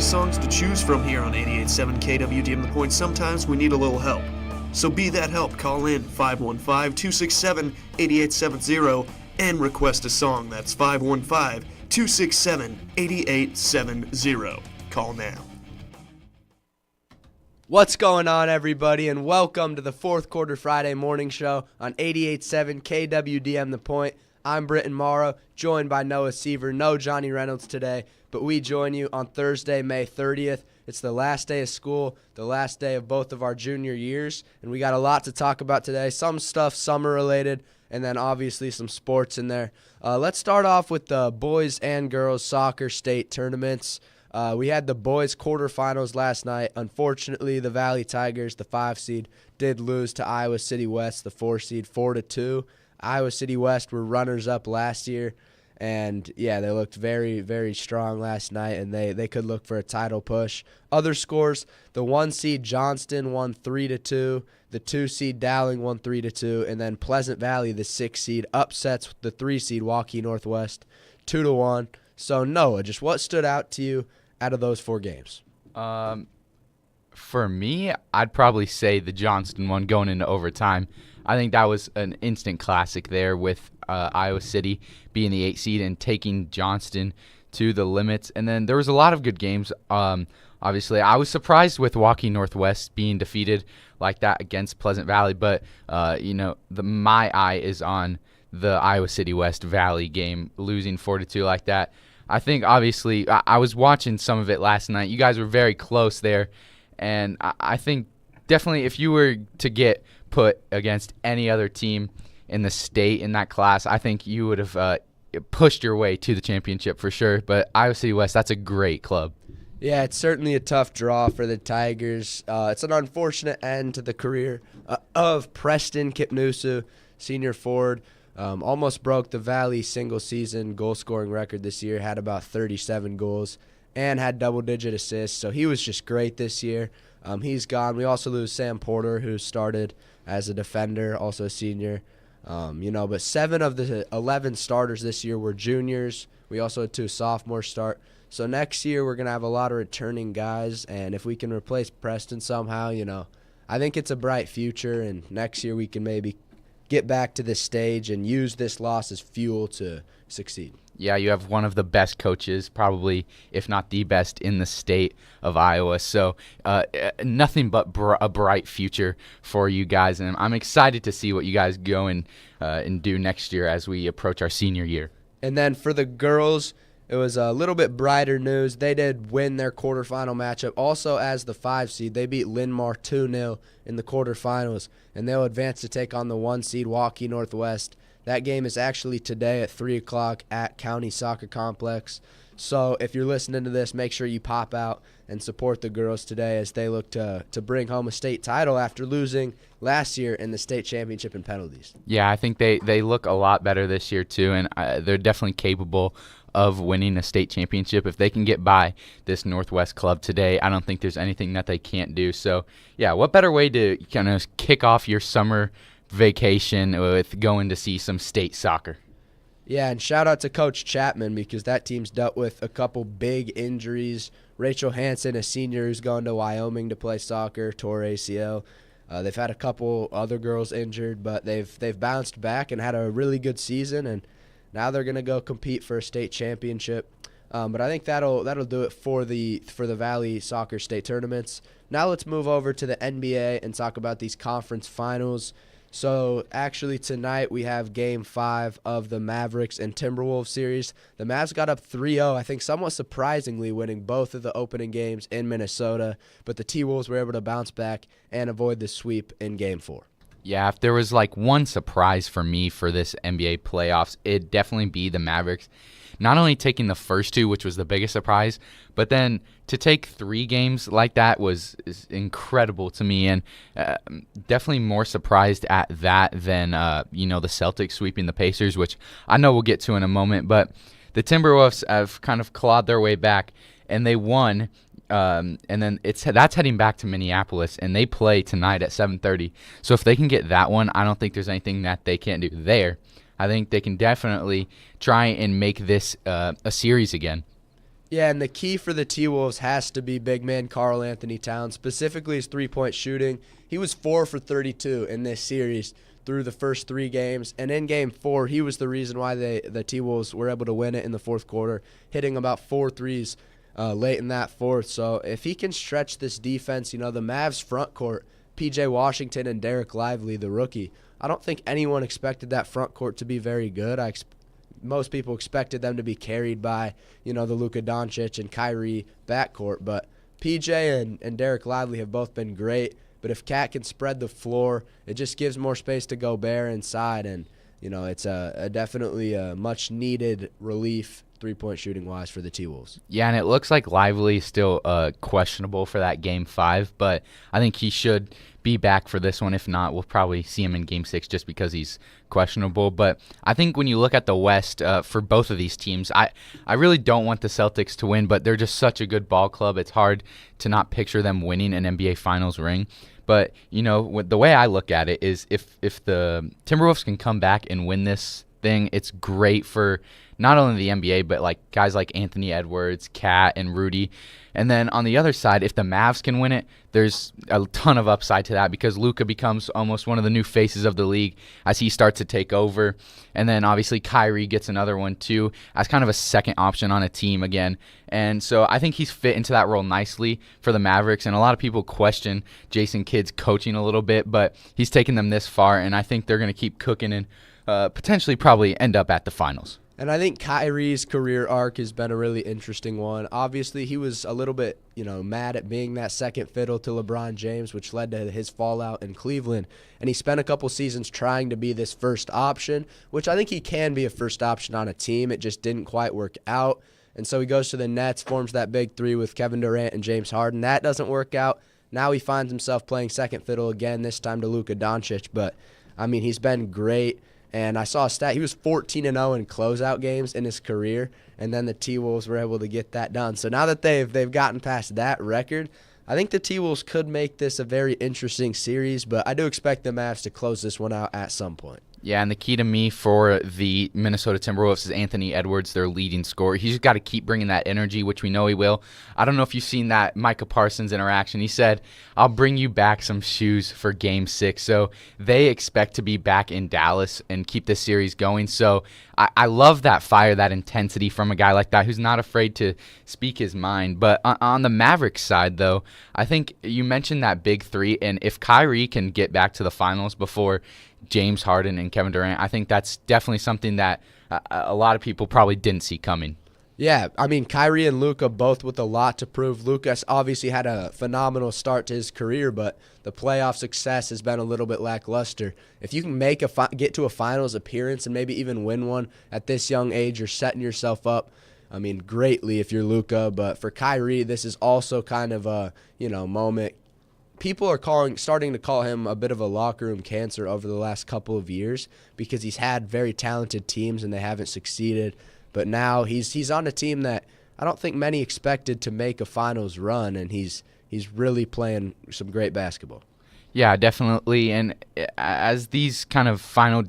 songs to choose from here on 88.7 KWDM The Point. Sometimes we need a little help. So be that help. Call in 515-267-8870 and request a song. That's 515-267-8870. Call now. What's going on, everybody, and welcome to the Fourth Quarter Friday morning show on 88.7 KWDM The Point. I'm Britton Morrow, joined by Noah Seaver. No Johnny Reynolds today, but we join you on Thursday, May 30th. It's the last day of school, the last day of both of our junior years, and we got a lot to talk about today. Some stuff summer-related, and then obviously some sports in there. Let's start off with the boys and girls soccer state tournaments. We had the boys quarterfinals last night. Unfortunately, the Valley Tigers, the 5 seed, did lose to Iowa City West, the 4 seed, 4-2. Iowa City West were runners-up last year, and, yeah, they looked very, very strong last night, and they could look for a title push. Other scores, the 1 seed Johnston won 3-2, the 2 seed Dowling won 3-2, and then Pleasant Valley, the 6 seed, upsets the 3 seed Waukee Northwest 2-1. So, Noah, just what stood out to you out of those 4 games? For me, I'd probably say the Johnston one going into overtime. I think that was an instant classic there with Iowa City being the 8 seed and taking Johnston to the limits. And then there was a lot of good games. Obviously, I was surprised with Waukee Northwest being defeated like that against Pleasant Valley. But, my eye is on the Iowa City West Valley game, losing 4-2 like that. I think, obviously, I was watching some of it last night. You guys were very close there. And I think definitely if you were to get put against any other team in the state in that class, I think you would have pushed your way to the championship for sure. But Iowa City West, that's a great club. Yeah, it's certainly a tough draw for the Tigers. It's an unfortunate end to the career of Preston Kipnusu, senior forward. Almost broke the Valley single-season goal-scoring record this year, had about 37 goals, and had double-digit assists. So he was just great this year. He's gone. We also lose Sam Porter, who started as a defender, also a senior. But 7 of the 11 starters this year were juniors. We also had 2 sophomores start. So next year we're going to have a lot of returning guys, and if we can replace Preston somehow, I think it's a bright future, and next year we can maybe get back to this stage and use this loss as fuel to succeed. Yeah, you have one of the best coaches, probably, if not the best, in the state of Iowa. So nothing but a bright future for you guys. And I'm excited to see what you guys go and do next year as we approach our senior year. And then for the girls, it was a little bit brighter news. They did win their quarterfinal matchup. Also, as the 5 seed, they beat Linn-Mar 2-0 in the quarterfinals, and they'll advance to take on the 1 seed Waukee Northwest. That game is actually today at 3 o'clock at County Soccer Complex. So if you're listening to this, make sure you pop out and support the girls today as they look to bring home a state title after losing last year in the state championship in penalties. Yeah, I think they look a lot better this year too, and they're definitely capable of winning a state championship. If they can get by this Northwest club today, I don't think there's anything that they can't do. So, yeah, what better way to kind of kick off your summer vacation with going to see some state soccer? Yeah, and shout out to Coach Chapman because that team's dealt with a couple big injuries. Rachel Hansen, a senior who's going to Wyoming to play soccer, tore ACL. They've had a couple other girls injured, but they've bounced back and had a really good season, and now they're going to go compete for a state championship. But I think that'll do it for the Valley Soccer State tournaments. Now let's move over to the NBA and talk about these conference finals. So actually tonight we have Game 5 of the Mavericks and Timberwolves series. The Mavs got up 3-0, I think somewhat surprisingly, winning both of the opening games in Minnesota. But the T-Wolves were able to bounce back and avoid the sweep in Game 4. Yeah, if there was like one surprise for me for this NBA playoffs, it'd definitely be the Mavericks. Not only taking the first 2, which was the biggest surprise, but then to take 3 games like that is incredible to me, and definitely more surprised at that than the Celtics sweeping the Pacers, which I know we'll get to in a moment. But the Timberwolves have kind of clawed their way back, and they won. And then that's heading back to Minneapolis, and they play tonight at 7:30. So if they can get that one, I don't think there's anything that they can't do there. I think they can definitely try and make this a series again. Yeah, and the key for the T-Wolves has to be big man Karl Anthony Towns, specifically his three-point shooting. He was 4 for 32 in this series through the first 3 games, and in Game 4, he was the reason why the T-Wolves were able to win it in the fourth quarter, hitting about 4 threes late in that fourth. So if he can stretch this defense, the Mavs front court, P.J. Washington and Derek Lively, the rookie, I don't think anyone expected that front court to be very good. Most people expected them to be carried by, the Luka Doncic and Kyrie backcourt. But PJ and Derek Lively have both been great. But if Cat can spread the floor, it just gives more space to Gobert inside. And, it's definitely a much-needed relief three-point shooting-wise for the T-Wolves. Yeah, and it looks like Lively is still questionable for that Game 5, but I think he should be back for this one. If not, we'll probably see him in Game 6 just because he's questionable. But I think when you look at the West for both of these teams, I really don't want the Celtics to win, but they're just such a good ball club. It's hard to not picture them winning an NBA Finals ring. But, the way I look at it is if the Timberwolves can come back and win this thing, it's great for not only the NBA, but like guys like Anthony Edwards, Cat, and Rudy. And then on the other side, if the Mavs can win it, there's a ton of upside to that because Luka becomes almost one of the new faces of the league as he starts to take over. And then obviously Kyrie gets another one too as kind of a second option on a team again. And so I think he's fit into that role nicely for the Mavericks. And a lot of people question Jason Kidd's coaching a little bit, but he's taken them this far, and I think they're going to keep cooking and potentially probably end up at the finals. And I think Kyrie's career arc has been a really interesting one. Obviously, he was a little bit, mad at being that second fiddle to LeBron James, which led to his fallout in Cleveland. And he spent a couple seasons trying to be this first option, which I think he can be a first option on a team. It just didn't quite work out. And so he goes to the Nets, forms that big three with Kevin Durant and James Harden. That doesn't work out. Now he finds himself playing second fiddle again, this time to Luka Doncic. But, he's been great. And I saw a stat, he was 14-0 in closeout games in his career, and then the T-Wolves were able to get that done. So now that they've gotten past that record, I think the T-Wolves could make this a very interesting series, but I do expect the Mavs to close this one out at some point. Yeah, and the key to me for the Minnesota Timberwolves is Anthony Edwards, their leading scorer. He's got to keep bringing that energy, which we know he will. I don't know if you've seen that Micah Parsons interaction. He said, "I'll bring you back some shoes for Game 6. So they expect to be back in Dallas and keep this series going. So I love that fire, that intensity from a guy like that who's not afraid to speak his mind. But on the Mavericks side, though, I think you mentioned that big three, and if Kyrie can get back to the finals before James Harden and Kevin Durant, I think that's definitely something that a lot of people probably didn't see coming. Yeah, Kyrie and Luka both with a lot to prove. Luka's obviously had a phenomenal start to his career, but the playoff success has been a little bit lackluster. If you can get to a finals appearance and maybe even win one at this young age, you're setting yourself up, greatly if you're Luka. But for Kyrie, this is also kind of a, moment. People are starting to call him a bit of a locker room cancer over the last couple of years because he's had very talented teams and they haven't succeeded. But now he's on a team that I don't think many expected to make a finals run, and he's really playing some great basketball. Yeah, definitely. And as these kind of final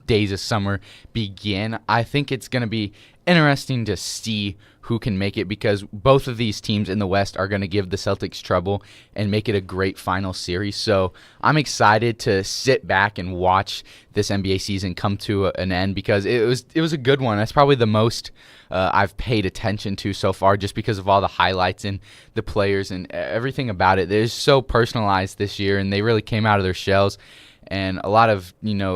days of summer begin, I think it's going to be interesting to see who can make it because both of these teams in the West are going to give the Celtics trouble and make it a great final series. So I'm excited to sit back and watch this NBA season come to an end because it was a good one. That's probably the most I've paid attention to so far just because of all the highlights and the players and everything about it. They're so personalized this year, and they really came out of their shells. And a lot of,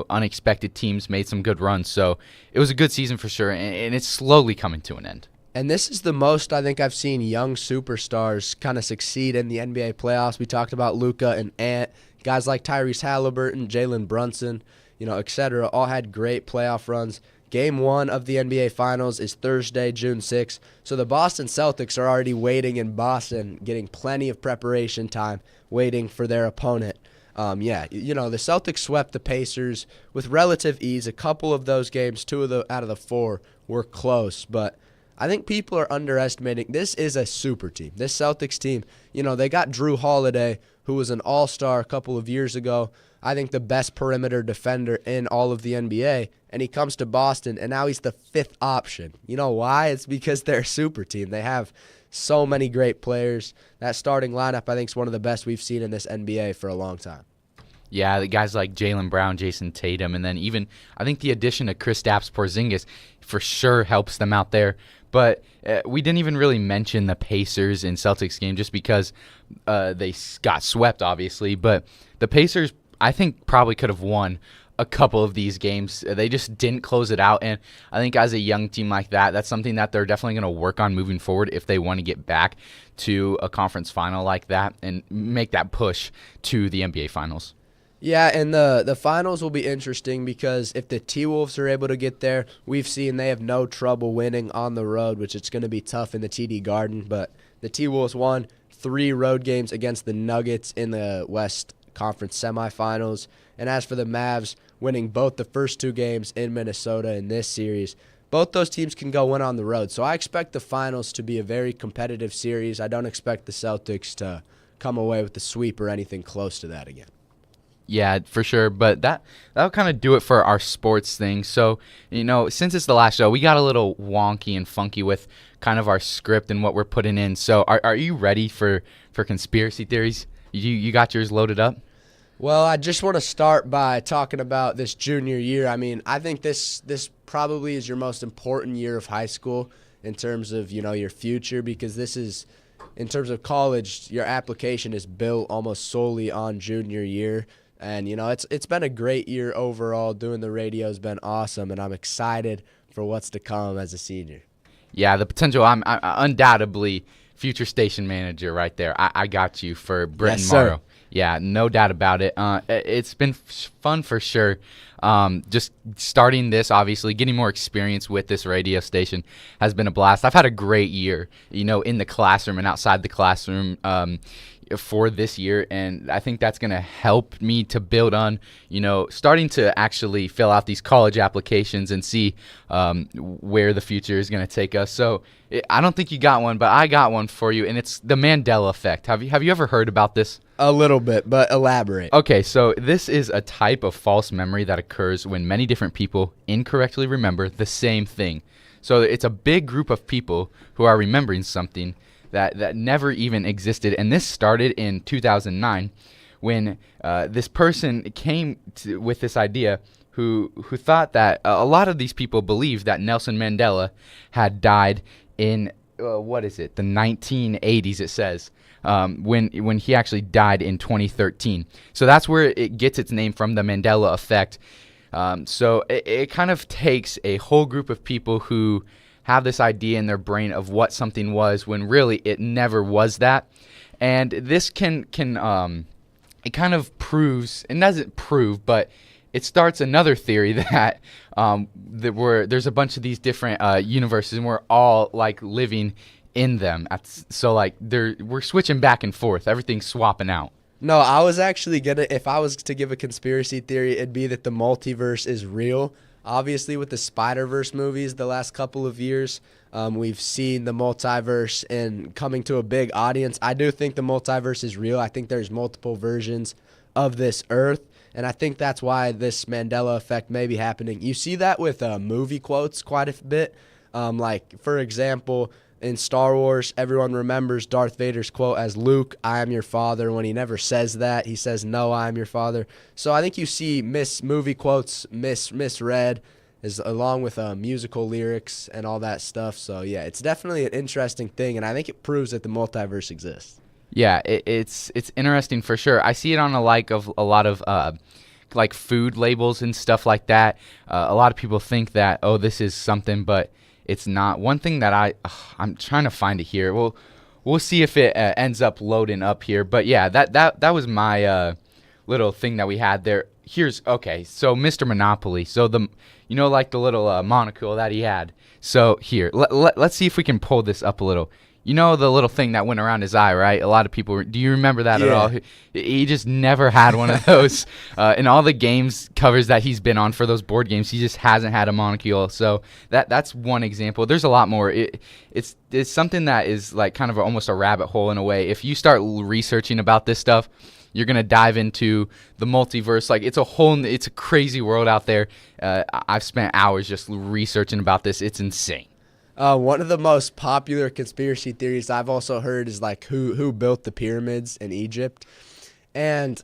unexpected teams made some good runs. So it was a good season for sure, and it's slowly coming to an end. And this is the most I think I've seen young superstars kind of succeed in the NBA playoffs. We talked about Luka and Ant, guys like Tyrese Halliburton, Jalen Brunson, et cetera, all had great playoff runs. Game 1 of the NBA Finals is Thursday, June 6th. So the Boston Celtics are already waiting in Boston, getting plenty of preparation time, waiting for their opponent. The Celtics swept the Pacers with relative ease. A couple of those games, out of the 4, were close. But I think people are underestimating. This is a super team. This Celtics team, they got Drew Holiday, who was an all-star a couple of years ago. I think, the best perimeter defender in all of the NBA, and he comes to Boston, and now he's the 5th option. You know why? It's because they're a super team. They have so many great players. That starting lineup, I think, is one of the best we've seen in this NBA for a long time. Yeah, the guys like Jaylen Brown, Jason Tatum, and then even I think the addition of Kristaps Porzingis for sure helps them out there. But we didn't even really mention the Pacers and Celtics game just because they got swept, obviously. But the Pacers, I think, probably could have won a couple of these games. They just didn't close it out. And I think as a young team like that, that's something that they're definitely going to work on moving forward if they want to get back to a conference final like that and make that push to the NBA Finals. Yeah, and the finals will be interesting because if the T-Wolves are able to get there, we've seen they have no trouble winning on the road, which it's going to be tough in the TD Garden. But the T-Wolves won 3 road games against the Nuggets in the West Conference semifinals. And as for the Mavs, winning both the first 2 games in Minnesota in this series, both those teams can go win on the road. So I expect the finals to be a very competitive series. I don't expect the Celtics to come away with the sweep or anything close to that again. Yeah, for sure. But that'll kind of do it for our sports thing. So, since it's the last show, we got a little wonky and funky with kind of our script and what we're putting in. So are you ready for conspiracy theories? You got yours loaded up? Well, I just want to start by talking about this junior year. I mean, I think this probably is your most important year of high school in terms of, your future, because this is, in terms of college, your application is built almost solely on junior year. And, it's been a great year overall. Doing the radio has been awesome, and I'm excited for what's to come as a senior. Yeah, the potential. I'm undoubtedly future station manager right there. I got you for Britton Morrow. Sir. Yeah, no doubt about it. It's been fun for sure. Just starting this, obviously, getting more experience with this radio station has been a blast. I've had a great year, in the classroom and outside the classroom for this year, and I think that's going to help me to build on, starting to actually fill out these college applications and see where the future is going to take us. So I don't think you got one, but I got one for you, and it's the Mandela effect. Have you ever heard about this? A little bit, but elaborate. Okay, so this is a type of false memory that occurs when many different people incorrectly remember the same thing. So it's a big group of people who are remembering something that never even existed. And this started in 2009 when this person came with this idea who thought that a lot of these people believed that Nelson Mandela had died in, the 1980s, it says. When he actually died in 2013. So that's where it gets its name from, the Mandela effect. So it kind of takes a whole group of people who have this idea in their brain of what something was when really it never was that. And this can it kind of proves, and doesn't prove, but it starts another theory that there's a bunch of these different universes and we're all like living in them. So like we're switching back and forth. Everything's swapping out. No, I was actually if I was to give a conspiracy theory, it'd be that the multiverse is real. Obviously, with the Spider-Verse movies the last couple of years, we've seen the multiverse and coming to a big audience. I do think the multiverse is real. I think there's multiple versions of this Earth, and I think that's why this Mandela effect may be happening. You see that with movie quotes quite a bit. Like, for example, in Star Wars, everyone remembers Darth Vader's quote as Luke, I am your father. When he never says that, he says, no, I am your father. So I think you see movie quotes misread along with musical lyrics and all that stuff. So, yeah, it's definitely an interesting thing, and I think it proves that the multiverse exists. Yeah, it's interesting for sure. I see it on a lot of like food labels and stuff like that. A lot of people think that, oh, this is something, but it's not. One thing that I'm trying to find it here. We'll see if it ends up loading up here. But yeah, that was my little thing that we had there. Okay. So Mr. Monopoly. So like the little monocle that he had. So here, let's see if we can pull this up a little. You know the little thing that went around his eye, right? A lot of people. Do you remember that at all? He just never had one of those. In all the games covers that he's been on for those board games, he just hasn't had a monocule. So that's one example. There's a lot more. It's something that is like kind of almost a rabbit hole in a way. If you start researching about this stuff, you're gonna dive into the multiverse. Like it's a crazy world out there. I've spent hours just researching about this. It's insane. One of the most popular conspiracy theories I've also heard is like who built the pyramids in Egypt, and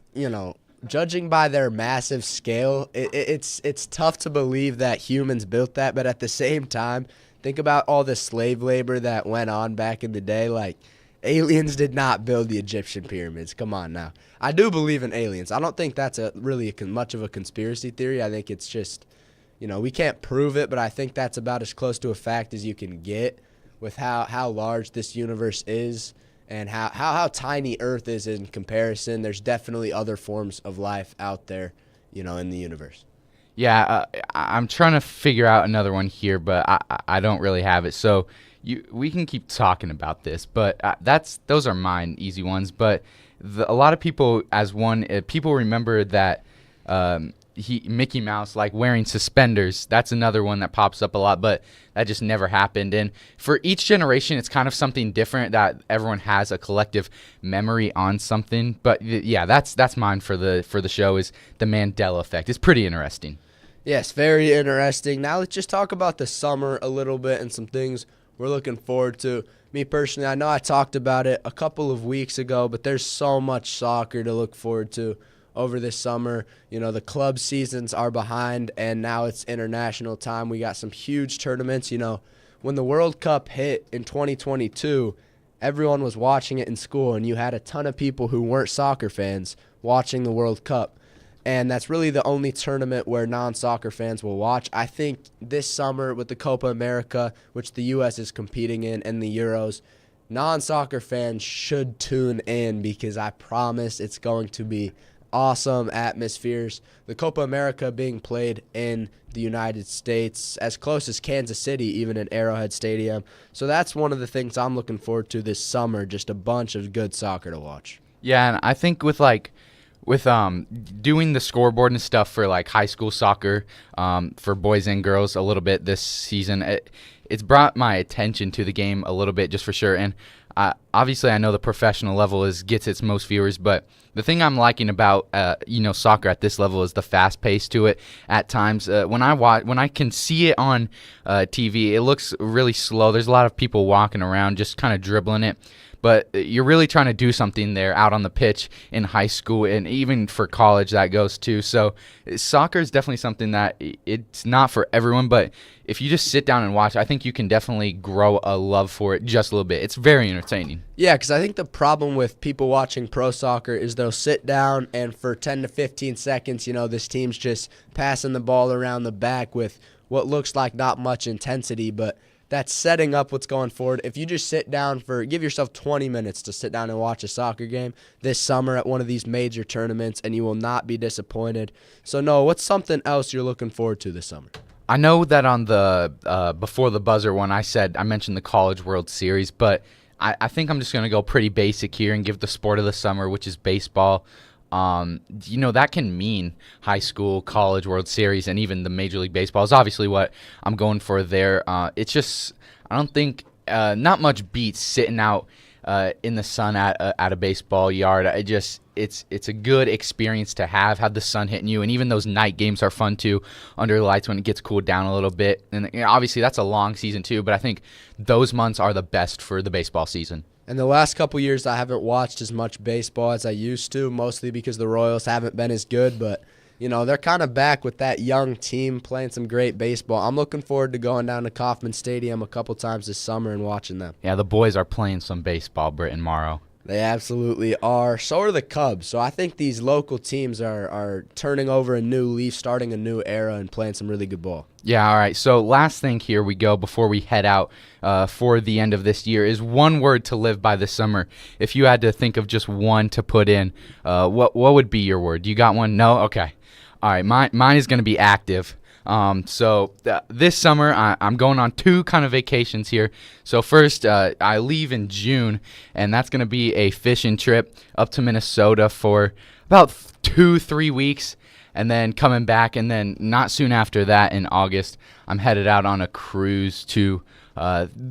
judging by their massive scale, it's tough to believe that humans built that. But at the same time, think about all the slave labor that went on back in the day. Like aliens did not build the Egyptian pyramids. Come on now. I do believe in aliens. I don't think that's much of a conspiracy theory. I think it's just. We can't prove it, but I think that's about as close to a fact as you can get with how large this universe is and how tiny Earth is in comparison. There's definitely other forms of life out there, in the universe. Yeah, I'm trying to figure out another one here, but I don't really have it. So we can keep talking about this, but those are mine, easy ones. But a lot of people, people remember that. Mickey Mouse like wearing suspenders. That's another one that pops up a lot, but that just never happened. And for each generation, it's kind of something different that everyone has a collective memory on something. But yeah, that's mine for the show is the Mandela effect. It's pretty interesting. Yes, very interesting. Now let's just talk about the summer a little bit and some things we're looking forward to. Me personally, I know I talked about it a couple of weeks ago, but there's so much soccer to look forward to over this summer. The club seasons are behind, and now it's international time. We got some huge tournaments. When the World Cup hit in 2022, everyone was watching it in school, and you had a ton of people who weren't soccer fans watching the World Cup. And that's really the only tournament where non-soccer fans will watch. I think this summer with the Copa America, which the U.S. is competing in, and the Euros, non-soccer fans should tune in because I promise it's going to be awesome atmospheres. The Copa America being played in the United States, as close as Kansas City, even in Arrowhead Stadium. So that's one of the things I'm looking forward to this summer, just a bunch of good soccer to watch. Yeah, and I think with doing the scoreboard and stuff for like high school soccer for boys and girls a little bit this season, it's brought my attention to the game a little bit, just for sure. And obviously I know the professional level gets its most viewers, but the thing I'm liking about soccer at this level is the fast pace to it. At times, when I can see it on TV, it looks really slow. There's a lot of people walking around, just kind of dribbling it. But you're really trying to do something there out on the pitch in high school, and even for college that goes too. So soccer is definitely something that it's not for everyone, but if you just sit down and watch, I think you can definitely grow a love for it just a little bit. It's very entertaining. Yeah, because I think the problem with people watching pro soccer is they'll sit down and for 10 to 15 seconds, this team's just passing the ball around the back with what looks like not much intensity, but that's setting up what's going forward. If you just sit down give yourself 20 minutes to sit down and watch a soccer game this summer at one of these major tournaments, and you will not be disappointed. So, Noah, what's something else you're looking forward to this summer? I know that on the before the buzzer one, I mentioned the College World Series, but I think I'm just going to go pretty basic here and give the sport of the summer, which is baseball. That can mean high school, college, World Series, and even the Major League Baseball is obviously what I'm going for there. It's just, I don't think, not much beats sitting out in the sun at a baseball yard. It's a good experience to have the sun hitting you, and even those night games are fun too under the lights when it gets cooled down a little bit. And obviously that's a long season too, but I think those months are the best for the baseball season. In the last couple years, I haven't watched as much baseball as I used to, mostly because the Royals haven't been as good. But, they're kind of back with that young team playing some great baseball. I'm looking forward to going down to Kauffman Stadium a couple times this summer and watching them. Yeah, the boys are playing some baseball, Britton Morrow. They absolutely are. So are the Cubs. So I think these local teams are turning over a new leaf, starting a new era, and playing some really good ball. Yeah, all right. So last thing here we go before we head out for the end of this year is one word to live by this summer. If you had to think of just one to put in, what would be your word? You got one? No? Okay. All right. Mine is going to be active. This summer, I'm going on 2 kind of vacations here. So first, I leave in June, and that's going to be a fishing trip up to Minnesota for about 2-3 weeks, and then coming back. And then not soon after that, in August, I'm headed out on a cruise to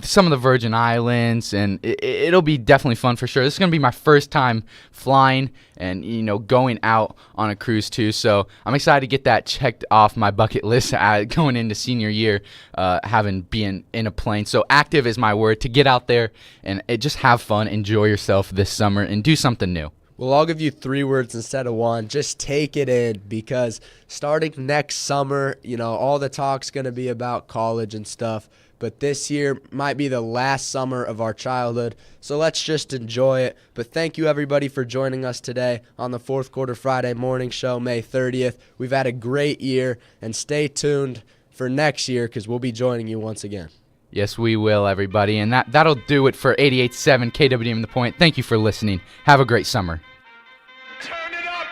some of the Virgin Islands, and it'll be definitely fun for sure. This is going to be my first time flying and, going out on a cruise too. So I'm excited to get that checked off my bucket list going into senior year, being in a plane. So active is my word, to get out there and just have fun, enjoy yourself this summer, and do something new. Well, I'll give you 3 words instead of 1. Just take it in, because starting next summer, all the talk's going to be about college and stuff. But this year might be the last summer of our childhood, so let's just enjoy it. But thank you, everybody, for joining us today on the Fourth Quarter Friday Morning Show, May 30th. We've had a great year, and stay tuned for next year, because we'll be joining you once again. Yes, we will, everybody. And that'll do it for 88.7 KWDM The Point. Thank you for listening. Have a great summer. Turn it up.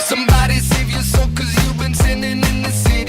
Somebody save your soul, 'cause you've been sinning in the sea.